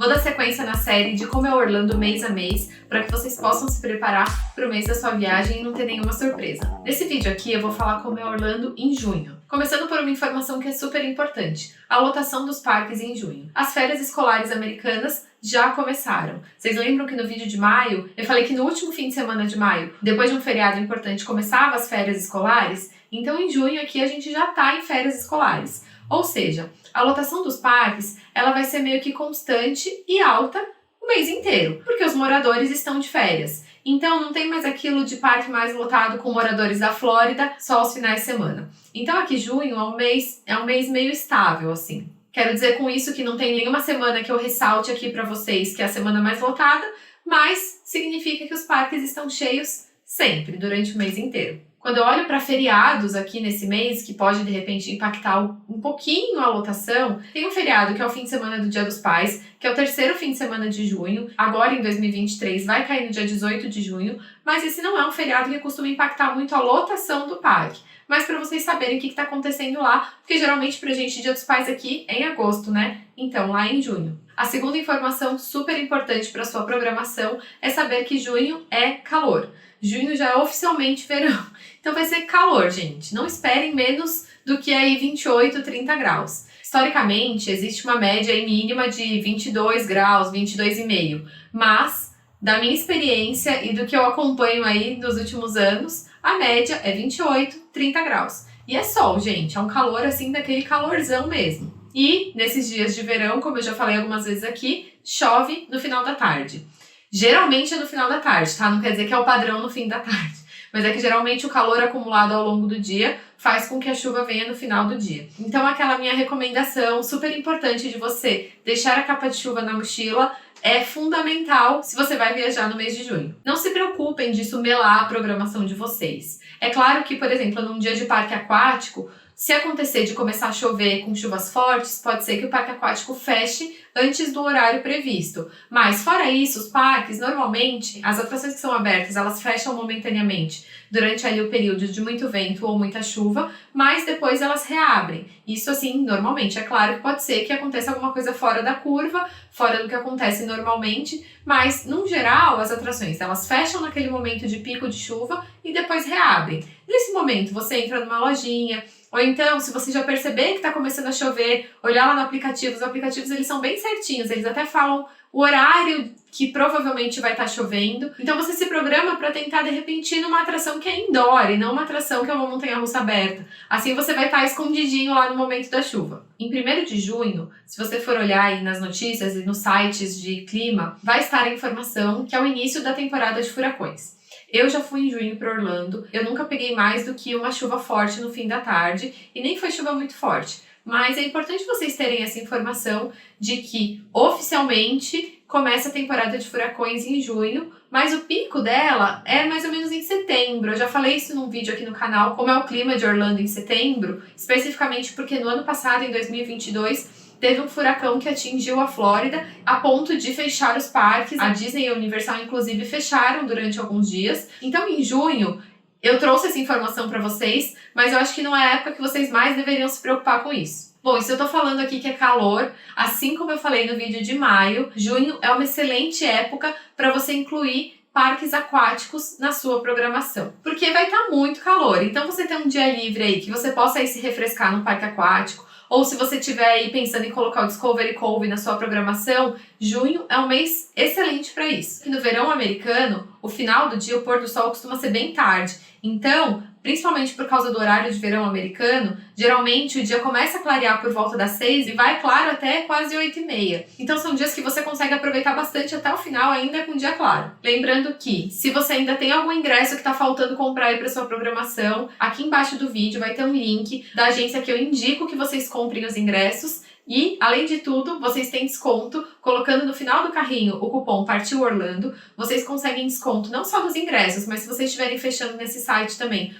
Vou dar sequência na série de como é Orlando mês a mês, para que vocês possam se preparar para o mês da sua viagem e não ter nenhuma surpresa. Nesse vídeo aqui eu vou falar como é Orlando em junho. Começando por uma informação que é super importante, a lotação dos parques em junho. As férias escolares americanas já começaram. Vocês lembram que no vídeo de maio, eu falei que no último fim de semana de maio, depois de um feriado importante, começava as férias escolares? Então em junho aqui a gente já está em férias escolares. Ou seja, a lotação dos parques ela vai ser meio que constante e alta o mês inteiro, porque os moradores estão de férias. Então não tem mais aquilo de parque mais lotado com moradores da Flórida só aos finais de semana. Então aqui junho é um mês meio estável, assim. Quero dizer com isso que não tem nenhuma semana que eu ressalte aqui para vocês que é a semana mais lotada, mas significa que os parques estão cheios sempre, durante o mês inteiro. Quando eu olho para feriados aqui nesse mês, que pode de repente impactar um pouquinho a lotação, tem um feriado que é o fim de semana do Dia dos Pais, que é o terceiro fim de semana de junho, agora em 2023 vai cair no dia 18 de junho, mas esse não é um feriado que costuma impactar muito a lotação do parque. Mas para vocês saberem o que está acontecendo lá, porque geralmente pra gente Dia dos Pais aqui é em agosto, né? Então lá em junho. A segunda informação super importante para sua programação é saber que junho é calor. Junho já é oficialmente verão. Então vai ser calor, gente. Não esperem menos do que aí 28, 30 graus. Historicamente, existe uma média aí mínima de 22 graus, 22,5. Mas, da minha experiência e do que eu acompanho aí nos últimos anos, a média é 28, 30 graus. E é sol, gente. É um calor assim, daquele calorzão mesmo. E, nesses dias de verão, como eu já falei algumas vezes aqui, chove no final da tarde. Geralmente é no final da tarde, tá? Não quer dizer que é o padrão no fim da tarde. Mas é que geralmente o calor acumulado ao longo do dia faz com que a chuva venha no final do dia. Então aquela minha recomendação super importante de você deixar a capa de chuva na mochila é fundamental se você vai viajar no mês de junho. Não se preocupem disso melar a programação de vocês. É claro que, por exemplo, num dia de parque aquático, se acontecer de começar a chover com chuvas fortes, pode ser que o parque aquático feche antes do horário previsto. Mas, fora isso, os parques, normalmente, as atrações que são abertas, elas fecham momentaneamente durante ali o período de muito vento ou muita chuva, mas depois elas reabrem. Isso, assim, normalmente. É claro que pode ser que aconteça alguma coisa fora da curva, fora do que acontece normalmente, mas, no geral, as atrações, elas fecham naquele momento de pico de chuva e depois reabrem. Nesse momento, você entra numa lojinha, ou então, se você já perceber que está começando a chover, olhar lá no aplicativo, os aplicativos eles são bem certinhos, eles até falam o horário que provavelmente vai estar chovendo. Então você se programa para tentar de repente ir numa atração que é indoor e não uma atração que é uma montanha-russa aberta. Assim você vai estar escondidinho lá no momento da chuva. Em 1º de junho, se você for olhar aí nas notícias e nos sites de clima, vai estar a informação que é o início da temporada de furacões. Eu já fui em junho para Orlando, eu nunca peguei mais do que uma chuva forte no fim da tarde e nem foi chuva muito forte. Mas é importante vocês terem essa informação de que oficialmente começa a temporada de furacões em junho, mas o pico dela é mais ou menos em setembro. Eu já falei isso num vídeo aqui no canal, como é o clima de Orlando em setembro, especificamente porque no ano passado, em 2022, teve um furacão que atingiu a Flórida a ponto de fechar os parques. A Disney e a Universal, inclusive, fecharam durante alguns dias. Então, em junho, eu trouxe essa informação para vocês, mas eu acho que não é a época que vocês mais deveriam se preocupar com isso. Bom, e se eu tô falando aqui que é calor, assim como eu falei no vídeo de maio, junho é uma excelente época para você incluir parques aquáticos na sua programação, porque vai estar muito calor. Então, você tem um dia livre aí que você possa ir se refrescar no parque aquático, ou se você estiver aí pensando em colocar o Discovery Cove na sua programação, junho é um mês excelente para isso. E no verão americano, o final do dia, o pôr do sol costuma ser bem tarde. Então, principalmente por causa do horário de verão americano, geralmente o dia começa a clarear por volta das 6 e vai claro até quase 8h30. Então são dias que você consegue aproveitar bastante até o final ainda com dia claro. Lembrando que, se você ainda tem algum ingresso que está faltando comprar aí para sua programação, aqui embaixo do vídeo vai ter um link da agência que eu indico que vocês comprem os ingressos. E, além de tudo, vocês têm desconto, colocando no final do carrinho o cupom Partiu Orlando, vocês conseguem desconto não só dos ingressos, mas se vocês estiverem fechando nesse site também,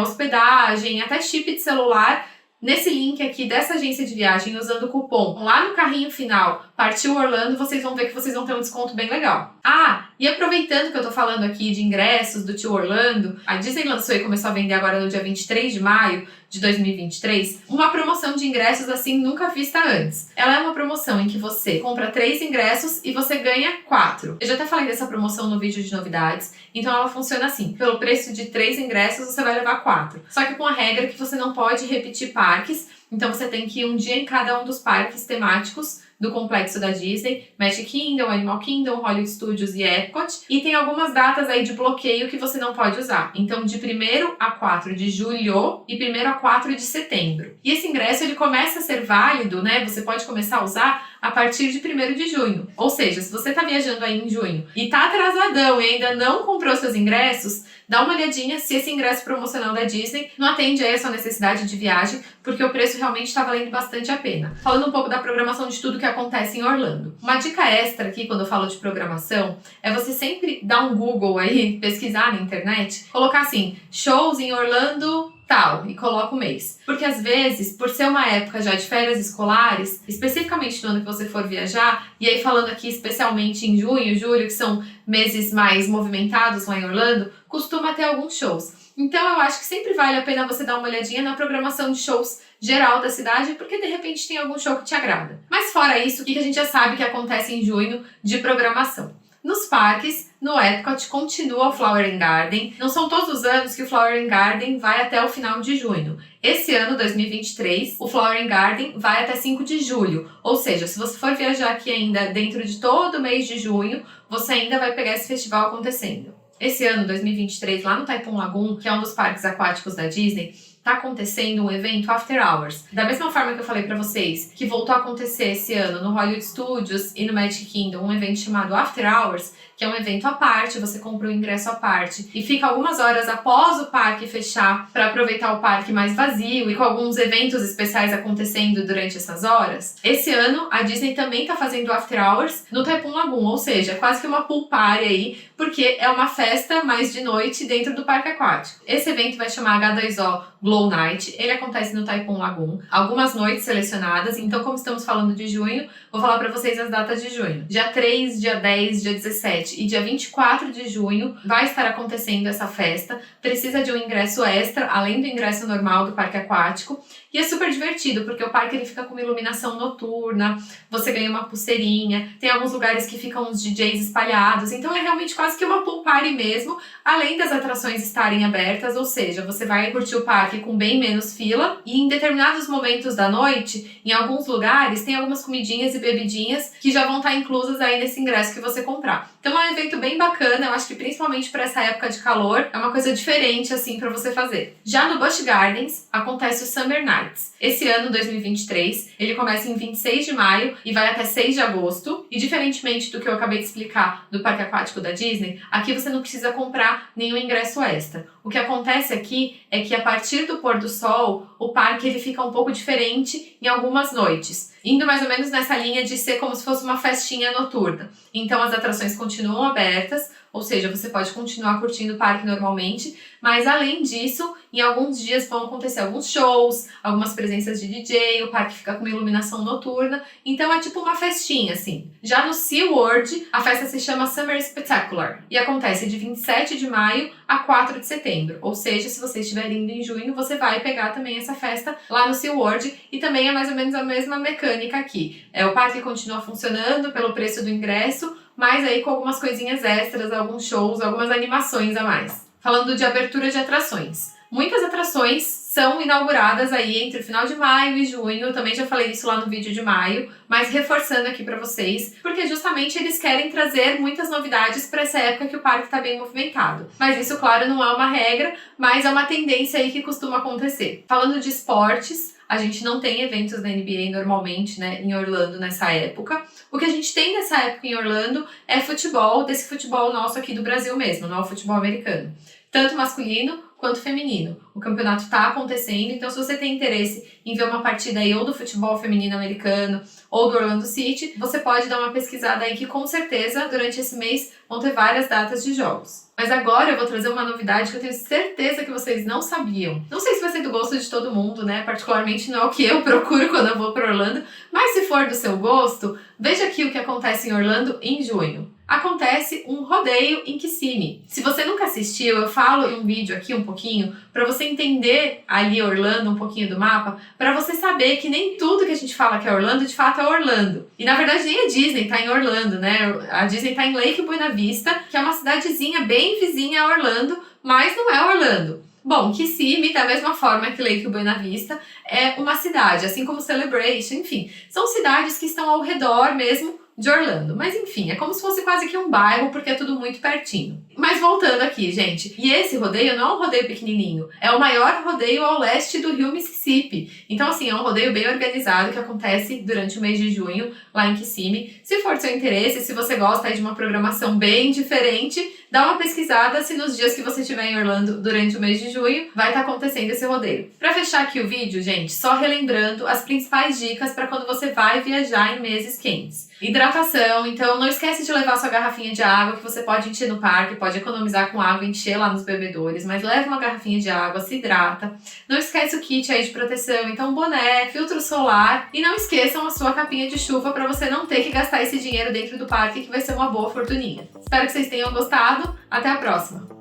hospedagem, até chip de celular, nesse link aqui dessa agência de viagem, usando o cupom lá no carrinho final Partiu Orlando, vocês vão ver que vocês vão ter um desconto bem legal. Ah, E aproveitando que eu tô falando aqui de ingressos do Tio Orlando, a Disney lançou e começou a vender agora no dia 23 de maio de 2023, uma promoção de ingressos assim nunca vista antes. Ela é uma promoção em que você compra 3 ingressos e você ganha 4. Eu já até falei dessa promoção no vídeo de novidades, então ela funciona assim: pelo preço de 3 ingressos você vai levar 4. Só que com a regra que você não pode repetir parques, então você tem que ir um dia em cada um dos parques temáticos do complexo da Disney, Magic Kingdom, Animal Kingdom, Hollywood Studios e Epcot, e tem algumas datas aí de bloqueio que você não pode usar. Então, de 1º a 4 de julho e 1º a 4 de setembro. E esse ingresso ele começa a ser válido, né? Você pode começar a usar a partir de 1º de junho. Ou seja, se você tá viajando aí em junho e tá atrasadão e ainda não comprou seus ingressos, dá uma olhadinha se esse ingresso promocional da Disney não atende aí a sua necessidade de viagem, porque o preço realmente está valendo bastante a pena. Falando um pouco da programação de tudo que acontece em Orlando. Uma dica extra aqui quando eu falo de programação é você sempre dar um Google aí, pesquisar na internet, colocar assim, shows em Orlando tal, e coloca o mês. Porque às vezes, por ser uma época já de férias escolares, especificamente no ano que você for viajar, e aí falando aqui especialmente em junho, julho, que são meses mais movimentados lá em Orlando, costuma ter alguns shows. Então eu acho que sempre vale a pena você dar uma olhadinha na programação de shows geral da cidade, porque de repente tem algum show que te agrada. Mas fora isso, o que a gente já sabe que acontece em junho de programação? Nos parques, no Epcot, continua o Flower and Garden. Não são todos os anos que o Flower and Garden vai até o final de junho. Esse ano, 2023, o Flower and Garden vai até 5 de julho. Ou seja, se você for viajar aqui ainda dentro de todo o mês de junho, você ainda vai pegar esse festival acontecendo. Esse ano, 2023, lá no Taipan Lagoon, que é um dos parques aquáticos da Disney, tá acontecendo um evento After Hours. Da mesma forma que eu falei pra vocês que voltou a acontecer esse ano no Hollywood Studios e no Magic Kingdom um evento chamado After Hours, que é um evento à parte, você compra um ingresso à parte e fica algumas horas após o parque fechar para aproveitar o parque mais vazio e com alguns eventos especiais acontecendo durante essas horas. Esse ano, a Disney também tá fazendo After Hours no Taipan Lagoon, ou seja, quase que uma pool party aí, porque é uma festa mais de noite dentro do parque aquático. Esse evento vai chamar H2O Glow Night, ele acontece no Taipan Lagoon, algumas noites selecionadas, então como estamos falando de junho, vou falar para vocês as datas de junho. Dia 3, dia 10, dia 17 e dia 24 de junho vai estar acontecendo essa festa, precisa de um ingresso extra, além do ingresso normal do parque aquático, e é super divertido, porque o parque ele fica com uma iluminação noturna, você ganha uma pulseirinha, tem alguns lugares que ficam uns DJs espalhados, então é realmente quase que uma pool party mesmo, além das atrações estarem abertas, ou seja, você vai curtir o parque com bem menos fila, e em determinados momentos da noite, em alguns lugares, tem algumas comidinhas e bebidinhas que já vão estar inclusas aí nesse ingresso que você comprar. Então é um evento bem bacana, eu acho que principalmente para essa época de calor, é uma coisa diferente assim para você fazer. Já no Busch Gardens, acontece o Summer Nights. Esse ano, 2023, ele começa em 26 de maio e vai até 6 de agosto. E diferentemente do que eu acabei de explicar do parque aquático da Disney, aqui você não precisa comprar nenhum ingresso extra. O que acontece aqui é que a partir do pôr do sol, o parque ele fica um pouco diferente em algumas noites, indo mais ou menos nessa linha de ser como se fosse uma festinha noturna. Então as atrações continuam abertas, ou seja, você pode continuar curtindo o parque normalmente, mas além disso, em alguns dias vão acontecer alguns shows, algumas presenças de DJ, o parque fica com uma iluminação noturna, então é tipo uma festinha, assim. Já no SeaWorld, a festa se chama Summer Spectacular e acontece de 27 de maio a 4 de setembro, ou seja, se você estiver indo em junho, você vai pegar também essa festa lá no SeaWorld e também é mais ou menos a mesma mecânica aqui. O parque continua funcionando pelo preço do ingresso, mas aí com algumas coisinhas extras, alguns shows, algumas animações a mais. Falando de abertura de atrações. Muitas atrações são inauguradas aí entre o final de maio e junho, eu também já falei isso lá no vídeo de maio, mas reforçando aqui pra vocês, porque justamente eles querem trazer muitas novidades para essa época que o parque tá bem movimentado. Mas isso, claro, não é uma regra, mas é uma tendência aí que costuma acontecer. Falando de esportes, a gente não tem eventos da NBA normalmente, né, em Orlando nessa época. O que a gente tem nessa época em Orlando é futebol, desse futebol nosso aqui do Brasil mesmo, não é o futebol americano. Tanto masculino quanto feminino. O campeonato está acontecendo, então se você tem interesse em ver uma partida aí ou do futebol feminino americano ou do Orlando City, você pode dar uma pesquisada aí que com certeza durante esse mês vão ter várias datas de jogos. Mas agora eu vou trazer uma novidade que eu tenho certeza que vocês não sabiam. Não sei se vai ser do gosto de todo mundo, né? Particularmente não é o que eu procuro quando eu vou para Orlando, mas se for do seu gosto, veja aqui o que acontece em Orlando em junho. Acontece um rodeio em Kissimmee. Se você nunca assistiu, eu falo em um vídeo aqui um pouquinho para você entender ali Orlando, um pouquinho do mapa, para você saber que nem tudo que a gente fala que é Orlando, de fato é Orlando. E na verdade nem a Disney tá em Orlando, né? A Disney tá em Lake Buena Vista, que é uma cidadezinha bem vizinha a Orlando, mas não é Orlando. Bom, Kissimmee, da mesma forma que Lake Buena Vista, é uma cidade, assim como Celebration, enfim. São cidades que estão ao redor mesmo de Orlando. Mas enfim, é como se fosse quase que um bairro, porque é tudo muito pertinho. Mas voltando aqui, gente, e esse rodeio não é um rodeio pequenininho, é o maior rodeio ao leste do rio Mississippi. Então assim, é um rodeio bem organizado que acontece durante o mês de junho lá em Kissimmee. Se for do seu interesse, se você gosta aí de uma programação bem diferente, dá uma pesquisada se nos dias que você estiver em Orlando durante o mês de junho vai estar acontecendo esse rodeio. Para fechar aqui o vídeo, gente, só relembrando as principais dicas para quando você vai viajar em meses quentes. Hidratação, então não esquece de levar sua garrafinha de água que você pode encher no parque, pode economizar com água e encher lá nos bebedores, mas leva uma garrafinha de água, se hidrata. Não esquece o kit aí de proteção, então boné, filtro solar e não esqueçam a sua capinha de chuva para você não ter que gastar esse dinheiro dentro do parque, que vai ser uma boa fortuninha. Espero que vocês tenham gostado, até a próxima!